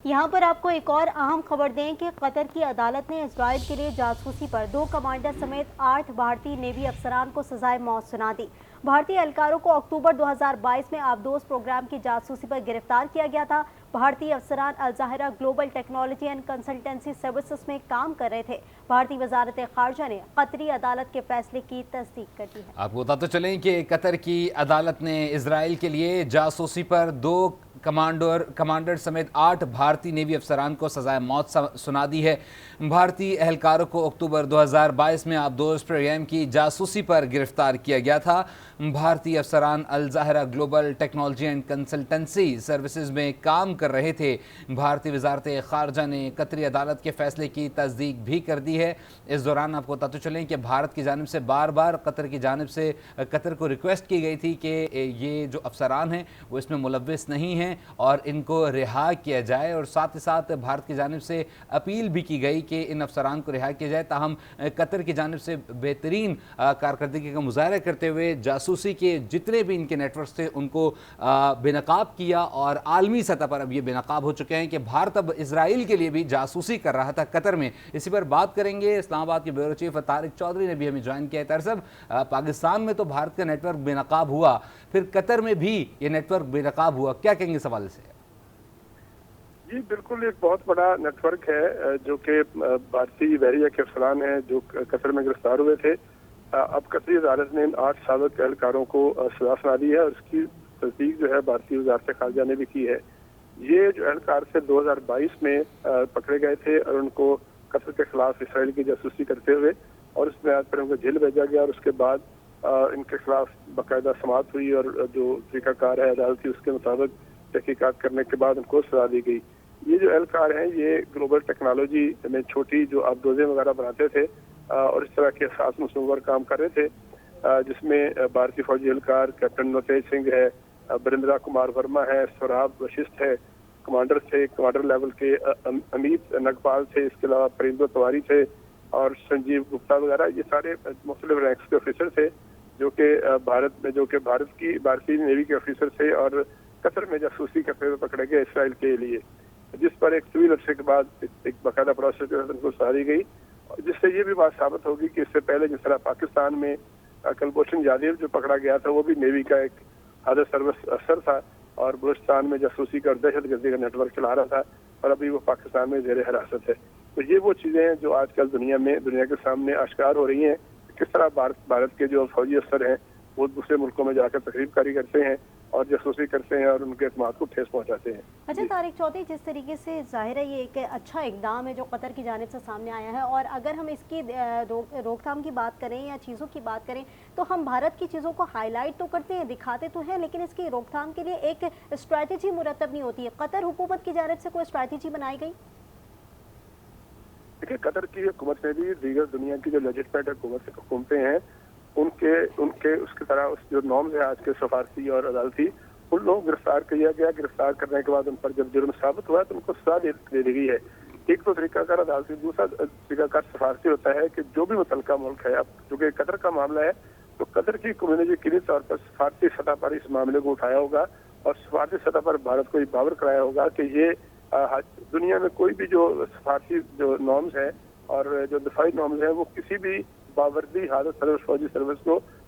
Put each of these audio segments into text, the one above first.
यहाँ पर आपको एक और अहम खबर दें कि कतर की अदालत ने इजराइल के लिए जासूसी पर 2 कमांडर समेत 8 भारतीय नेवी अफसरान को सजाए मौत सुना दी। भारतीय एहलकारों को अक्टूबर 2022 में आबदोज प्रोग्राम की जासूसी पर गिरफ्तार किया गया था। भारतीय अफसरान अल ज़ाहिरा global technology and consultancy services में काम कर रहे थे। भारतीय वजारत खारजा ने कतरी अदालत के फैसले की तस्दीक कर दी है। आपको बताते चलें कि कतर की अदालत ने इजराइल के लिए जासूसी पर 2 कमांडर समेत 8 भारतीय नेवी अफसरान को सजाए मौत सुना दी है। भारतीय एहलकारों को अक्टूबर 2022 में आबदोज प्रोग्राम की जासूसी पर गिरफ्तार किया गया था। भारतीय अफसरान अल ज़ाहिरा global technology and consultancy services में काम कर रहे थे। भारतीय वजारत खारजा ने कतरी अदालत के फैसले की तस्दीक भी कर दी है। इस दौरान आपको बताते चलें कि भारत की जानिब से बार बार कतर की जानिब से कतर को रिक्वेस्ट की गई थी कि ये जो अफसरान हैं वो इसमें मुलव्विस नहीं हैं और इनको रिहा किया जाए, और साथ ही साथ भारत की जानिब से अपील भी की गई कि इन अफसरान को रिहा किया जाए। ताहम कतर की जानिब से बेहतरीन कारकर्दगी का मुजाहरा करते हुए जासूसी के जितने भी इनके नेटवर्क थे उनको बेनकाब किया, और आलमी सतह पर अब ये बेनकाब हो चुके हैं कि भारत अब इसराइल के लिए भी जासूसी कर रहा था कतर में। इसी पर बात करेंगे। इस्लामाबाद के ब्यूरो चीफ तारिक चौधरी ने भी हमें ज्वाइन किया है। तारिक साहब, पाकिस्तान में तो भारत का नेटवर्क बेनकाब हुआ, फिर कतर में भी ये नेटवर्क बेनकाब हुआ, क्या कहेंगे इस हवाले से? जी बिल्कुल, एक बहुत बड़ा नेटवर्क है जो कि भारतीय बहरिया के अफसरान हैं जो कतर में गिरफ्तार हुए थे। अब कतरी अदालत ने इन 8 साबिक एहलकारों को सजा सुना दी है और उसकी तस्दीक जो है भारतीय वजारत खारजा ने भी की है। ये जो एहलकार से 2022 में पकड़े गए थे और उनको कतर के खिलाफ इसराइल की जासूसी करते हुए और उस बुनियाद पर उनको जेल भेजा गया, और उसके बाद इनके खिलाफ बाकायदा समाअत हुई और जो तरीकाकार है अदालती उसके मुताबिक तहकीकात करने के बाद उनको सजा दी गई। ये जो एहलकार हैं ये ग्लोबल टेक्नोलॉजी में छोटी जो आबदोजें वगैरह बनाते थे और इस तरह के खास मसलों पर काम कर रहे थे, जिसमें भारतीय फौजी एहलकार कैप्टन नवतेज सिंह है, बरिंद्रा कुमार वर्मा है, सोराब वशिष्ठ है, कमांडर थे, कमांडर लेवल के अमित नगपाल थे, इसके अलावा परिंदो तिवारी थे और संजीव गुप्ता वगैरह। ये सारे मुख्तलिफ रैंक्स के ऑफिसर थे जो कि भारतीय नेवी के ऑफिसर थे और कतर में जासूसी करते हुए पकड़े गए इसराइल के लिए, जिस पर एक तवील अरसे के बाद एक बाकायदा प्रोसेस उनको सजा दी गई, जिससे ये भी बात साबित होगी कि इससे पहले जिस तरह पाकिस्तान में कुलभूषण जाधव जो पकड़ा गया था वो भी नेवी का एक हादर सर्विस अफसर था और बलूचिस्तान में जासूसी का दहशतगर्दी का नेटवर्क चला रहा था, और अभी वो पाकिस्तान में ज़ेर हिरासत है। तो ये वो चीज़ें हैं जो आजकल दुनिया के सामने आश्कार हो रही हैं। किस तरह भारत के जो फौजी अफसर हैं वो दूसरे मुल्कों में जाकर तकरीबकारी करते हैं और जासूसी करते हैं और उनके एतमाद को ठेस पहुंचाते हैं। अच्छा तारिक चौधरी, जिस तरीके से जाहिर है ये एक अच्छा इकदाम है जो कतर की जानिब से सामने आया है, और अगर हम इसकी रोकथाम की बात करें या चीज़ों की बात करें तो हम भारत की चीज़ों को हाईलाइट तो करते हैं, दिखाते तो हैं, लेकिन इसकी रोकथाम के लिए एक स्ट्रैटेजी मुरतब नहीं होती है। कतर हुकूमत की जानिब से कोई स्ट्रैटेजी बनाई गई? देखिए, कतर की हुकूमत ने भी दीगर दुनिया की जो लेजिस्लेटिव हुकूमतें हैं उनके उसकी तरह जो नॉर्म्स है आज के सफारती और अदालती, उन लोगों को गिरफ्तार किया गया। गिरफ्तार करने के बाद उन पर जब जुर्म साबित हुआ तो उनको सजा दे दी गई है। एक तो तरीकाकार अदालती, दूसरा तरीकाकार सफारती होता है कि जो भी मुतलका मुल्क है, अब चूंकि कतर का मामला है तो कतर की कम्युनिटी किसी तौर पर सफारती सतह पर इस मामले को उठाया होगा और सफारती सतह पर भारत को ये बावर कराया होगा कि ये दुनिया में कोई भी जो सफारती जो नॉर्म्स है और जो दफाई नॉर्म्स है वो किसी भी बावर्दी हालत सर्विस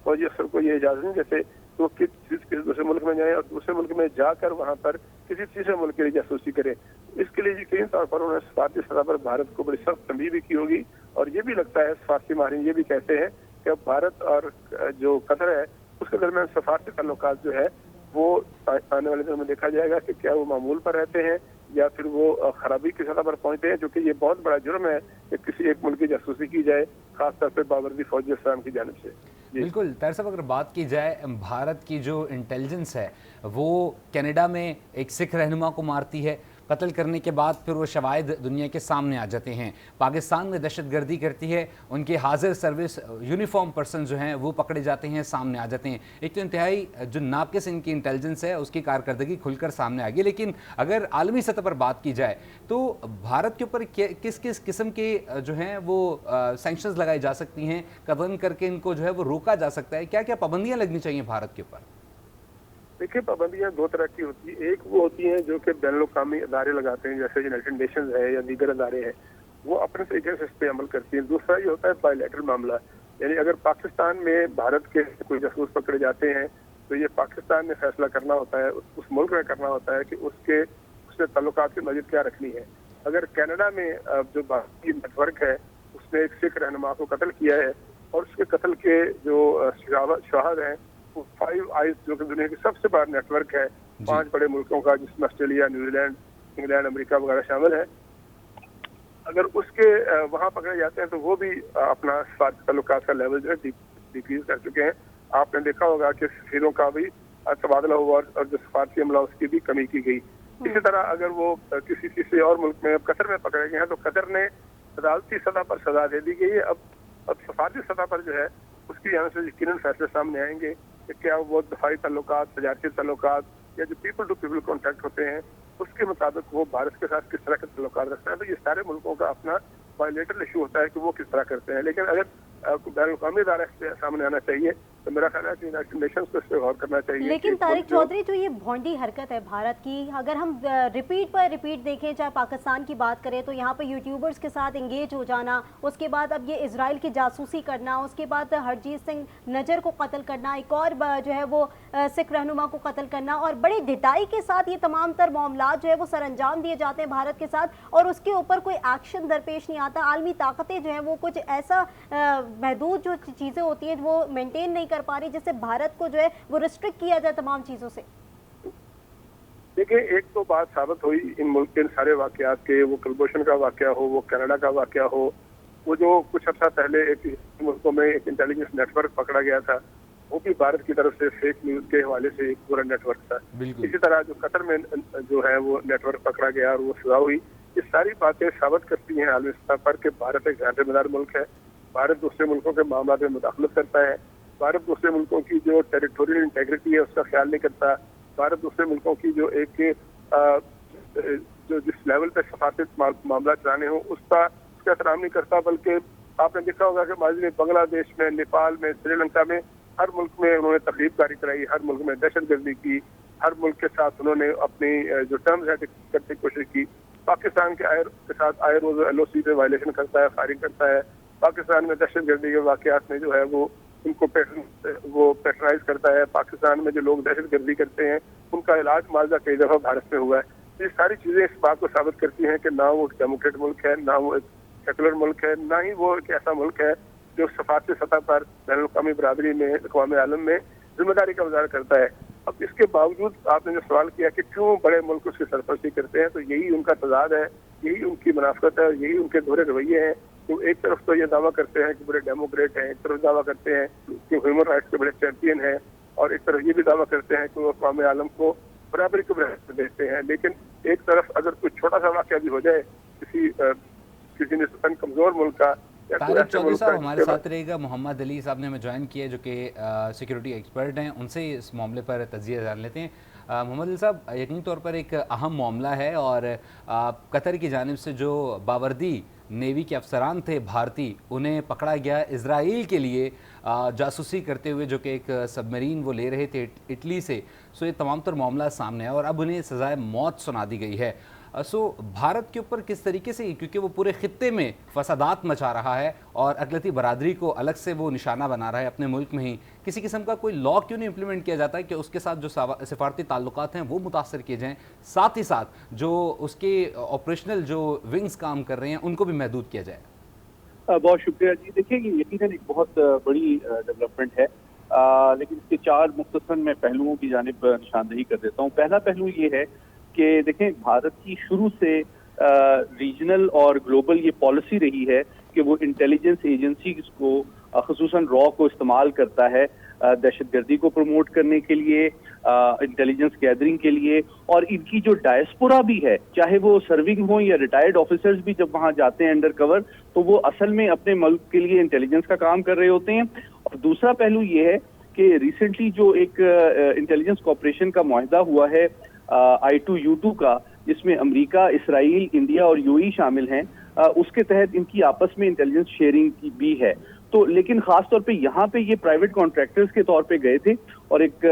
फौजी अफसर को ये इजाजत नहीं देते तो किसी दूसरे मुल्क में जाए और दूसरे मुल्क में जाकर वहाँ पर किसी तीसरे मुल्क के लिए जासूसी करें। इसके लिए यकीनी तौर पर उन्होंने सफारती सतह पर भारत को बड़ी सख्त तंबीह भी की होगी, और ये भी लगता है सफारती माहिरीन ये भी कहते हैं कि अब भारत और जो कतर है उसके दरमियान सफारती ताल्लुकात जो है वो आने वाले दिनों में देखा जाएगा कि क्या वो मामूल पर रहते हैं या फिर वो खराबी की सतह पर पहुंचते हैं, जो कि ये बहुत बड़ा जुर्म है कि किसी एक मुल्क की जासूसी की जाए, खासतौर पर बावर्दी फौजी अफसरान की जानिब से। बिल्कुल तारिक साहब, अगर बात की जाए भारत की जो इंटेलिजेंस है वो कनाडा में एक सिख रहनुमा को मारती है, कत्ल करने के बाद फिर वो शवाहिद दुनिया के सामने आ जाते हैं। पाकिस्तान में दहशतगर्दी करती है, उनके हाजिर सर्विस यूनिफॉर्म पर्सन जो हैं वो पकड़े जाते हैं, सामने आ जाते हैं। एक तो इंतहाई जो नाकिस इनकी इंटेलिजेंस है उसकी कारकर्दगी खुलकर सामने आ गई। लेकिन अगर आलमी सतह पर बात की जाए तो भारत के ऊपर किस किस किस्म के जो हैं वो सैंक्शंस लगाई जा सकती हैं, कदम करके इनको जो है वो रोका जा सकता है, क्या क्या पाबंदियाँ लगनी चाहिए भारत के ऊपर? देखिए, पाबंदियां दो तरह की होती है। एक वो होती हैं जो कि बैन अवी अदारे लगाते हैं, जैसे यूनाइटेड नेशंस है या दीगर अदारे हैं, वो अपने तरीके से इस पर अमल करती हैं। दूसरा ये होता है बायलैटरल मामला, यानी अगर पाकिस्तान में भारत के कोई जासूस पकड़े जाते हैं तो ये पाकिस्तान ने फैसला करना होता है, उस मुल्क में करना होता है कि उसने ताल्लुकात की नज़र क्या रखनी है। अगर कनाडा में जो भारतीय नेटवर्क है उसने एक सिख रहनुमा को कत्ल किया है और उसके कत्ल के जो शहाद हैं वो 5 आइज, जो कि दुनिया की सबसे बड़ा नेटवर्क है 5 बड़े मुल्कों का, जिसमें ऑस्ट्रेलिया, न्यूजीलैंड, इंग्लैंड, अमेरिका वगैरह शामिल है, अगर उसके वहाँ पकड़े जाते हैं तो वो भी अपना सफारती ताल्लुकात का लेवल जो है डिक्रीज कर चुके हैं। आपने देखा होगा कि सफीरों का भी तबादला हुआ और जो सफारती अमला उसकी भी कमी की गई। इसी तरह अगर वो किसी और मुल्क में, कतर में पकड़े गए हैं तो कतर ने अदालती सतह पर सजा दे दी गई है। अब सफारती सतह पर जो है उसकी यहाँ से यकीनन फैसले सामने आएंगे कि क्या वो दफाई ताल्लुकात, तजारती ताल्लुकात या जो पीपल टू पीपल कॉन्टैक्ट होते हैं उसके मुताबिक वो भारत के साथ किस तरह के ताल्लुकात रखते हैं। तो ये सारे मुल्कों का अपना बायलैटरल इशू होता है कि वो किस तरह करते हैं। लेकिन अगर बैन अवी अदारा सामने आना चाहिए तो मेरा ख्याल है कि यूनाइटेड नेशंस को इस पर गौर करना चाहिए। लेकिन तारिक चौधरी, जो ये भोंडी हरकत है भारत की, अगर हम रिपीट पर रिपीट देखें, चाहे पाकिस्तान की बात करें तो यहाँ पे यूट्यूबर्स के साथ इंगेज हो जाना, उसके बाद अब ये इजराइल की जासूसी करना, उसके बाद हरजीत सिंह नजर को कत्ल करना, एक और जो है वो सिख रहनुमा को कत्ल करना, और बड़ी ढिठाई के साथ ये तमाम तर मामला जो है वो सर अंजाम दिए जाते हैं भारत के साथ, और उसके ऊपर कोई एक्शन दरपेश नहीं आता। आलमी ताकतें जो हैं वो कुछ ऐसा महदूद जो चीज़ें होती हैं वो मेंटेन नहीं कर पा रही, जिससे भारत को जो है वो रिस्ट्रिक्ट किया जाए तमाम चीज़ों से। देखिए, एक तो बात साबित हुई इन मुल्क के सारे वाकयात के, वो कुलभूषण का वाकया हो, वो कनाडा का वाकया हो, वो जो कुछ अर्सा पहले एक मुल्कों में एक इंटेलिजेंस नेटवर्क पकड़ा गया था, वो भी भारत की तरफ से फेक न्यूज के हवाले से एक पूरा नेटवर्क था। इसी तरह जो कतर में जो है वो नेटवर्क पकड़ा गया और वो सजा हुई, ये सारी बातें साबित करती हैं आलमी सतह पर कि भारत एक गैर जिम्मेदार मुल्क है। भारत दूसरे मुल्कों के मामला में मुदाखलत करता है। भारत दूसरे मुल्कों की जो टेरिटोरियल इंटेग्रिटी है उसका ख्याल नहीं करता। भारत दूसरे मुल्कों की जो एक जो जिस लेवल पे सफारती मामला चलाने हो उसका एहतराम नहीं करता, बल्कि आपने देखा होगा कि माजी में बांग्लादेश में, नेपाल में, श्रीलंका में हर मुल्क में उन्होंने तकलीफकारी कराई, हर मुल्क में दहशतगर्दी की, हर मुल्क के साथ उन्होंने अपनी जो टर्म्स है करने की कोशिश की। पाकिस्तान के साथ आए रोज LOC पे वायलेशन करता है, फायरिंग करता है। पाकिस्तान में दहशतगर्दी के वाकयात में जो है वो उनको पैट्रनाइज करता है। पाकिस्तान में जो लोग दहशतगर्दी करते हैं उनका इलाज मालदा कई दफ़ा भारत में हुआ है। ये सारी चीज़ें इस बात को साबित करती हैं कि ना वो एक डेमोक्रेट मुल्क है, ना वो एक सेकुलर मुल्क है, ना ही वो एक ऐसा मुल्क है जो सफारती सतह पर बैनुल अक़वामी बरादरी में, अक़वाम आलम में जिम्मेदारी का मुज़ाहरा करता है। अब इसके बावजूद आपने जो सवाल किया कि क्यों बड़े मुल्क उसकी सरपरस्ती करते हैं, तो यही उनका तजाद है, यही उनकी मुनाफत है, यही उनके दोहरे रवैये हैं। तो एक तरफ तो ये दावा करते हैं कि बड़े डेमोक्रेट हैं, एक तरफ दावा करते हैं कि ह्यूमन राइट्स के बड़े चैंपियन हैं, और एक तरफ ये भी दावा करते हैं कि वो अक़वाम आलम को बराबरी को बराबर देते हैं। लेकिन एक तरफ अगर कुछ छोटा सा वाक़या भी हो जाए किसी निस्बतन कमज़ोर मुल्क का, तारिक चौधरी साहब हमारे साथ रहेगा, मोहम्मद अली साहब ने हमें ज्वाइन किया जो कि सिक्योरिटी एक्सपर्ट हैं, उनसे इस मामले पर तजिया जान लेते हैं। मोहम्मद अली साहब, यकीनी तौर पर एक अहम मामला है और कतर की जानिब से जो बावर्दी नेवी के अफसरान थे भारतीय, उन्हें पकड़ा गया इजराइल के लिए जासूसी करते हुए, जो कि एक सबमरीन वो ले रहे थे इटली से। सो ये तमाम तर मामला सामने है और अब उन्हें सज़ाए मौत सुना दी गई है। सो भारत के ऊपर किस तरीके से, क्योंकि वो पूरे खित्ते में फसादात मचा रहा है और अक़लियती बरादरी को अलग से वो निशाना बना रहा है अपने मुल्क में ही, किसी किस्म का कोई लॉ क्यों नहीं इम्प्लीमेंट किया जाता है कि उसके साथ जो सिफारती ताल्लुकात हैं वो मुतासर किए जाएँ, साथ ही साथ जो उसके ऑपरेशनल जो विंग्स काम कर रहे हैं उनको भी महदूद किया जाए? बहुत शुक्रिया जी। देखिए, ये यकीनन एक बहुत बड़ी डेवलपमेंट है, लेकिन इसके 4 मुख्तसर मैं पहलुओं की जानिब निशानदेही कर देता हूँ। पहला पहलू ये है कि देखें, भारत की शुरू से रीजनल और ग्लोबल ये पॉलिसी रही है कि वो इंटेलिजेंस एजेंसीज को, ख़ुसूसन रॉ को इस्तेमाल करता है दहशतगर्दी को प्रमोट करने के लिए, इंटेलिजेंस गैदरिंग के लिए, और इनकी जो डायस्पोरा भी है, चाहे वो सर्विंग हो या रिटायर्ड ऑफिसर्स भी जब वहाँ जाते हैं अंडर कवर, तो वो असल में अपने मुल्क के लिए इंटेलिजेंस का काम कर रहे होते हैं। और दूसरा पहलू ये है कि रिसेंटली जो एक इंटेलिजेंस कॉपरेशन का मुआहदा हुआ है I2U2 का, जिसमें अमेरिका, इसराइल, इंडिया और UAE शामिल हैं, उसके तहत इनकी आपस में इंटेलिजेंस शेयरिंग की भी है। तो लेकिन खास तौर पे यहाँ पे ये प्राइवेट कॉन्ट्रैक्टर्स के तौर पे गए थे और एक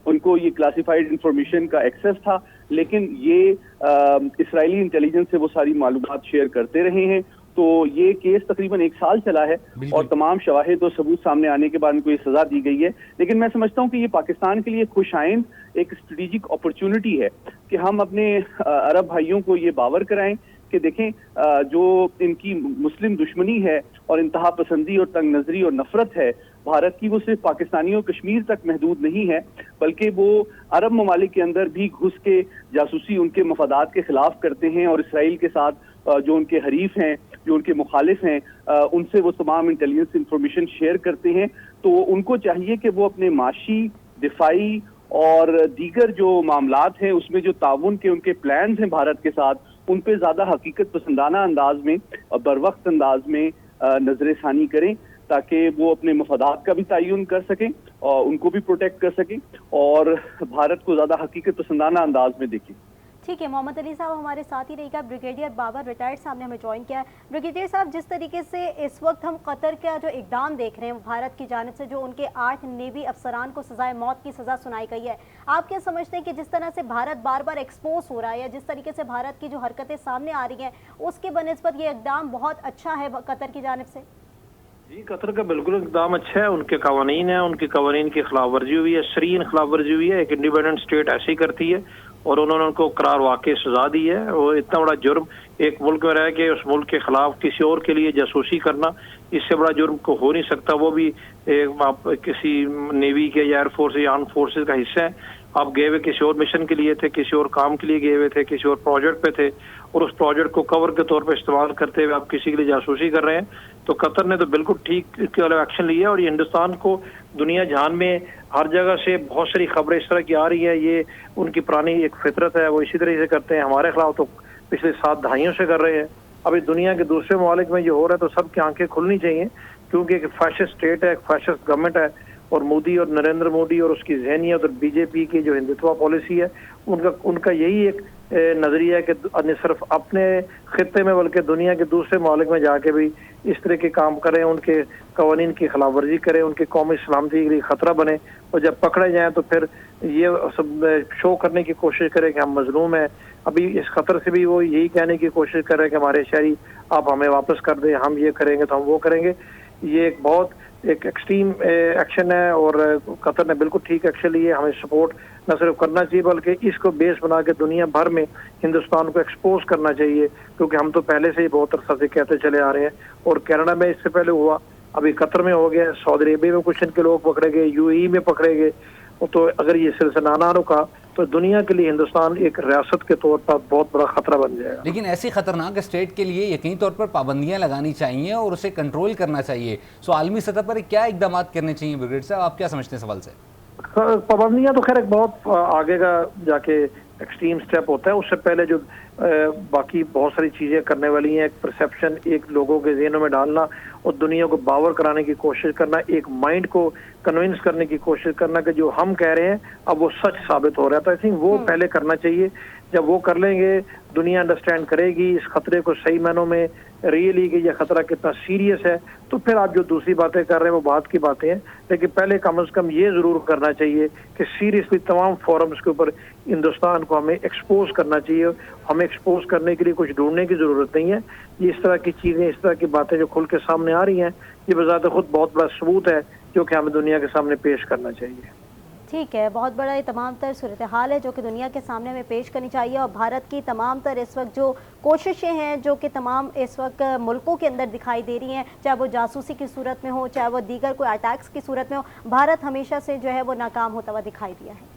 ان کو یہ کلاسیفائڈ انفارمیشن کا ایکسیس تھا، لیکن یہ اسرائیلی انٹیلیجنس سے وہ ساری معلومات شیئر کرتے رہے ہیں. تو یہ کیس تقریباً 1 سال چلا ہے اور تمام شواہد و ثبوت سامنے آنے کے بعد ان کو یہ سزا دی گئی ہے. لیکن میں سمجھتا ہوں کہ یہ پاکستان کے لیے خوش آئند ایک اسٹریٹجک اپرچونٹی ہے کہ ہم اپنے عرب بھائیوں کو یہ باور کرائیں کہ دیکھیں جو ان کی مسلم دشمنی ہے اور انتہا پسندی اور تنگ نظری اور نفرت ہے بھارت کی، وہ صرف پاکستانیوں کشمیر تک محدود نہیں ہے، بلکہ وہ عرب ممالک کے اندر بھی گھس کے جاسوسی ان کے مفادات کے خلاف کرتے ہیں، اور اسرائیل کے ساتھ جو ان کے حریف ہیں، جو ان کے مخالف ہیں، ان سے وہ تمام انٹیلیجنس انفارمیشن شیئر کرتے ہیں. تو ان کو چاہیے کہ وہ اپنے معاشی، دفاعی اور دیگر جو معاملات ہیں اس میں جو تعاون کے ان کے پلانز ہیں بھارت کے ساتھ، ان پہ زیادہ حقیقت پسندانہ انداز میں اور بروقت انداز میں نظر ثانی کریں، تاکہ وہ اپنے مفادات کا بھی تعین کر سکیں اور ان کو بھی پروٹیکٹ کر سکیں اور بھارت کو زیادہ حقیقت پسندانہ انداز میں دیکھیں. ٹھیک ہے، محمد علی صاحب ہمارے ساتھ ہی رہے گا. بریگیڈیئر بابر ریٹائرڈ صاحب نے ہمیں جوائن کیا ہے. بریگیڈیئر صاحب، جس طریقے سے اس وقت ہم قطر کا جو اقدام دیکھ رہے ہیں بھارت کی جانب سے، جو ان کے 8 نیوی افسران کو سزائے موت کی سزا سنائی گئی ہے، آپ کیا سمجھتے ہیں کہ جس طرح سے بھارت بار بار ایکسپوز ہو رہا ہے، یا جس طریقے سے بھارت کی جو حرکتیں سامنے آ رہی ہیں، اس کے بنسبت یہ اقدام بہت اچھا ہے قطر کی جانب سے؟ جی، قطر کا بالکل اقدام اچھا ہے. ان کے قوانین ہیں، ان کی قوانین کی خلاف ورزی ہوئی ہے، شرعی خلاف ورزی ہوئی ہے. ایک انڈیپینڈنٹ اسٹیٹ ایسے ہی کرتی ہے اور انہوں نے ان کو قرار واقع سزا دی ہے. اور اتنا بڑا جرم ایک ملک میں رہ کے اس ملک کے خلاف کسی اور کے لیے جاسوسی کرنا، اس سے بڑا جرم کو ہو نہیں سکتا. وہ بھی کسی نیوی کے یا ایئر فورس یا آرم فورسز کا حصہ ہے. آپ گئے ہوئے کسی اور مشن کے لیے تھے، کسی اور کام کے لیے گئے ہوئے تھے، کسی اور پروجیکٹ پہ تھے، اور اس پروجیکٹ کو کور کے طور پہ استعمال کرتے ہوئے آپ کسی کے لیے جاسوسی کر رہے ہیں. تو قطر نے تو بالکل ٹھیک ایکشن لیا ہے. اور یہ ہندوستان کو دنیا جہان میں ہر جگہ سے بہت ساری خبریں اس طرح کی آ رہی ہیں. یہ ان کی پرانی ایک فطرت ہے، وہ اسی طرح سے کرتے ہیں. ہمارے خلاف تو پچھلے 7 دہائیوں سے کر رہے ہیں. ابھی دنیا کے دوسرے ممالک میں جو ہو رہا ہے تو سب کی آنکھیں کھلنی چاہیے، کیونکہ ایک فیشسٹ اسٹیٹ ہے، ایک فیشسٹ گورنمنٹ ہے. اور مودی اور نریندر مودی اور اس کی ذہنیت اور بی جے پی کی جو ہندوتوا پالیسی ہے، ان کا یہی ایک نظریہ ہے کہ نہ صرف اپنے خطے میں بلکہ دنیا کے دوسرے ممالک میں جا کے بھی اس طرح کے کام کریں، ان کے قوانین کی خلاف ورزی کریں، ان کے قومی سلامتی کے لیے خطرہ بنے، اور جب پکڑے جائیں تو پھر یہ سب شو کرنے کی کوشش کریں کہ ہم مظلوم ہیں. ابھی اس خطر سے بھی وہ یہی کہنے کی کوشش کر رہے ہیں کہ ہمارے شہری آپ ہمیں واپس کر دیں، ہم یہ کریں گے تو ہم وہ کریں گے. یہ ایک بہت ایکسٹریم ایکشن ہے، اور قطر نے بالکل ٹھیک ایکشن لیے. ہمیں سپورٹ نہ صرف کرنا چاہیے بلکہ اس کو بیس بنا کے دنیا بھر میں ہندوستان کو ایکسپوز کرنا چاہیے، کیونکہ ہم تو پہلے سے ہی بہت عرصہ سے کہتے چلے آ رہے ہیں. اور کینیڈا میں اس سے پہلے ہوا، ابھی قطر میں ہو گیا، سعودی عربیہ میں کچھ ان کے لوگ پکڑے گئے، یو اے ای میں پکڑے گئے. تو اگر یہ سلسلہ نہ رکا تو دنیا کے لیے ہندوستان ایک ریاست کے طور پر بہت بڑا خطرہ بن جائے گا. لیکن ایسی خطرناک اسٹیٹ کے لیے یقینی طور پر پابندیاں لگانی چاہیے اور اسے کنٹرول کرنا چاہیے. سو عالمی سطح پر کیا اقدامات کرنے چاہیے بریگیڈیئر صاحب، آپ کیا سمجھتے ہیں سوال سے؟ پابندیاں تو خیر ایک بہت آگے کا جا کے ایکسٹریم سٹیپ ہوتا ہے. اس سے پہلے جو باقی بہت ساری چیزیں کرنے والی ہیں، ایک پرسیپشن ایک لوگوں کے ذہنوں میں ڈالنا اور دنیا کو باور کرانے کی کوشش کرنا، ایک مائنڈ کو کنونس کرنے کی کوشش کرنا کہ جو ہم کہہ رہے ہیں اب وہ سچ ثابت ہو رہا ہے. تو آئی تھنک وہ پہلے کرنا چاہیے. جب وہ کر لیں گے دنیا انڈرسٹینڈ کرے گی اس خطرے کو صحیح معنوں میں ریئلی کہ یہ خطرہ کتنا سیریس ہے، تو پھر آپ جو دوسری باتیں کر رہے ہیں وہ بات کی باتیں ہیں. لیکن پہلے کم از کم یہ ضرور کرنا چاہیے کہ سیریسلی تمام فورمز کے اوپر ہندوستان کو ہمیں ایکسپوز کرنا چاہیے. ہمیں ایکسپوز کرنے کے لیے کچھ ڈھونڈنے کی ضرورت نہیں ہے. یہ اس طرح کی چیزیں، اس طرح کی باتیں جو کھل کے سامنے آ رہی ہیں، یہ بذات خود بہت بڑا ثبوت ہے جو کہ ہمیں دنیا کے سامنے پیش کرنا چاہیے. ٹھیک ہے، بہت بڑا یہ تمام تر صورتحال ہے جو کہ دنیا کے سامنے ہمیں پیش کرنی چاہیے. اور بھارت کی تمام تر اس وقت جو کوششیں ہیں جو کہ تمام اس وقت ملکوں کے اندر دکھائی دے رہی ہیں، چاہے وہ جاسوسی کی صورت میں ہو، چاہے وہ دیگر کوئی اٹیکس کی صورت میں ہو، بھارت ہمیشہ سے جو ہے وہ ناکام ہوتا ہوا دکھائی دیا ہے.